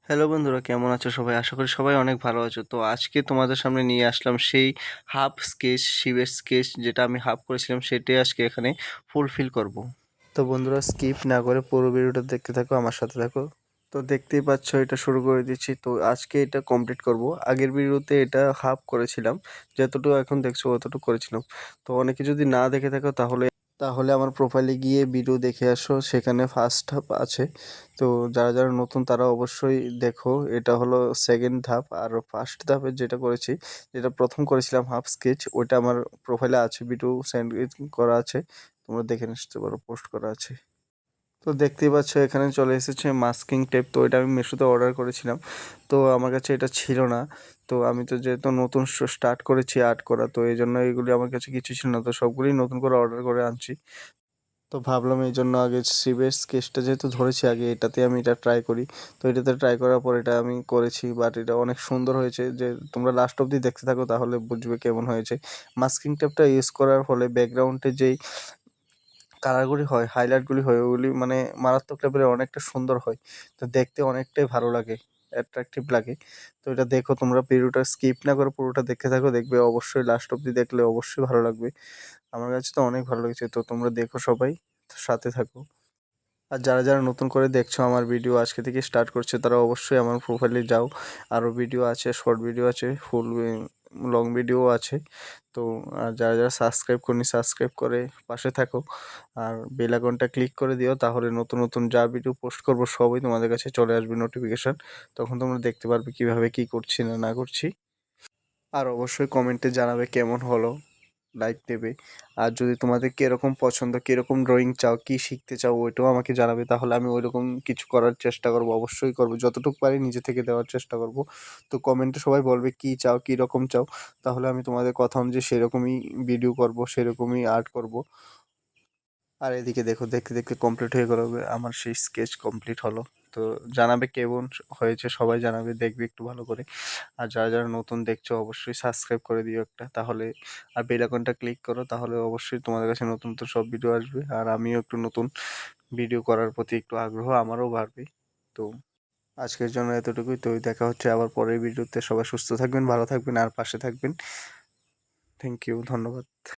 Hello বন্ধুরা, কেমন আছো সবাই? আশা করি সবাই অনেক ভালো আছো। তো আজকে তোমাদের সামনে নিয়ে আসলাম সেই হাফ স্কেচ, শিবের স্কেচ যেটা আমি হাফ করেছিলাম সেটাই আজকে এখানে ফুলফিল করব। তো বন্ধুরা, স্কিপ না করে পুরো ভিডিওটা দেখতে থাকো, আমার সাথে থাকো। তো দেখতেই পাচ্ছ, এটা শুরু করে দিচ্ছি। তো আজকে এটা কমপ্লিট করব। আগের ভিডিওতে এটা হাফ করেছিলাম, যতটুকু এখন দেখছো অতটুকু করেছিলাম। তো অনেকে যদি না দেখে থাকো তাহলে তাহলে আমার প্রোফাইলে গিয়ে ভিডিও দেখে আসো, সেখানে ফার্স্ট হাফ আছে। তো যারা যারা নতুন তারা অবশ্যই দেখো। এটা হলো সেকেন্ড ধাপ, আর ফার্স্ট ধাপের যেটা করেছি, যেটা প্রথম করেছিলাম হাফ স্কেচ, ওইটা আমার প্রোফাইলে আছে, ভিডিও সেন্ড করা আছে, তোমরা দেখে নিতে পারো, পোস্ট করা আছে। তো দেখতেই পাচ্ছ এখানে চলে এসেছে মাস্কিং টেপ। তো এটা আমি মিশোতে অর্ডার করেছিলাম, তো আমার কাছে এটা ছিল না। তো আমি তো যেহেতু নতুন স্টার্ট করেছি আর্ট করা, তো এই জন্য এগুলি আমার কাছে কিছু ছিল না, তো সবগুলি নতুন করে অর্ডার করে আনছি। তো ভাবলাম এই জন্য আগে শিবের স্কেচটা যেহেতু ধরেছি আগে, এটাতে আমি এটা ট্রাই করি। তো এটাতে ট্রাই করার পর এটা আমি করেছি, বাট এটা অনেক সুন্দর হয়েছে। যে তোমরা লাস্ট অবধি দেখতে থাকো তাহলে বুঝবে কেমন হয়েছে। মাস্কিং টেপটা ইউজ করার ফলে ব্যাকগ্রাউন্ডে যেই কালারগুলি হয়, হাইলাইটগুলি হয়, ওগুলি মানে মারাত্মক লেভেলের অনেকটা সুন্দর হয়। তো দেখতে অনেকটাই ভালো লাগে, অ্যাট্রাকটিভ লাগে। তো এটা দেখো, তোমরা ভিডিওটা স্কিপ না করে পুরোটা দেখতে থাকো, দেখবে অবশ্যই লাস্ট অবধি দেখলে অবশ্যই ভালো লাগবে। আমার কাছে তো অনেক ভালো লেগেছে। তো তোমরা দেখো সবাই, সাথে থাকো। আর যারা যারা নতুন করে দেখছো আমার ভিডিও আজকে থেকে স্টার্ট করছে, তারা অবশ্যই আমার প্রোফাইলে যাও। আরও ভিডিও আছে, শর্ট ভিডিও আছে, ফুল লং ভিডিও আছে। তো আর যারা যারা সাবস্ক্রাইব করনি, সাবস্ক্রাইব করে পাশে থাকো। আর বেল আইকনটা ক্লিক করে দিও, তাহলে নতুন নতুন যা ভিডিও পোস্ট করবো সবই তোমাদের কাছে চলে আসবে নোটিফিকেশান। তখন তোমরা দেখতে পারবে কীভাবে কী করছি না না করছি। আর অবশ্যই কমেন্টে জানাবে কেমন হলো, লাইক দেবে। আর যদি তোমাদের কীরকম পছন্দ, কীরকম ড্রয়িং চাও, কী শিখতে চাও, ওইটাও আমাকে জানাবে, তাহলে আমি ওইরকম কিছু করার চেষ্টা করবো, অবশ্যই করবো, যতটুকু পারি নিজে থেকে দেওয়ার চেষ্টা করব। তো কমেন্টে সবাই বলবে কী চাও, কী রকম চাও, তাহলে আমি তোমাদের কথা অনুযায়ী সেরকমই ভিডিও করব, সেরকমই আর্ট করব। আর এদিকে দেখো, দেখতে দেখতে কমপ্লিট হয়ে গেল, আমার সেই স্কেচ কমপ্লিট হলো। তো জানাবে কেমন হয়েছে, সবাই জানাবে, দেখবে একটু ভালো করে। আর যারা যারা নতুন দেখছো অবশ্যই সাবস্ক্রাইব করে দিও একটা, তাহলে আর বেল আইকনটা ক্লিক করো, তাহলে অবশ্যই তোমাদের কাছে নতুন নতুন সব ভিডিও আসবে। আর আমিও একটু নতুন ভিডিও করার প্রতি একটু আগ্রহ আমারও বাড়বে। তো আজকের জন্য এতটুকুই। তো দেখা হচ্ছে আবার পরের ভিডিওতে। সবাই সুস্থ থাকবেন, ভালো থাকবেন আর পাশে থাকবেন। থ্যাংক ইউ, ধন্যবাদ।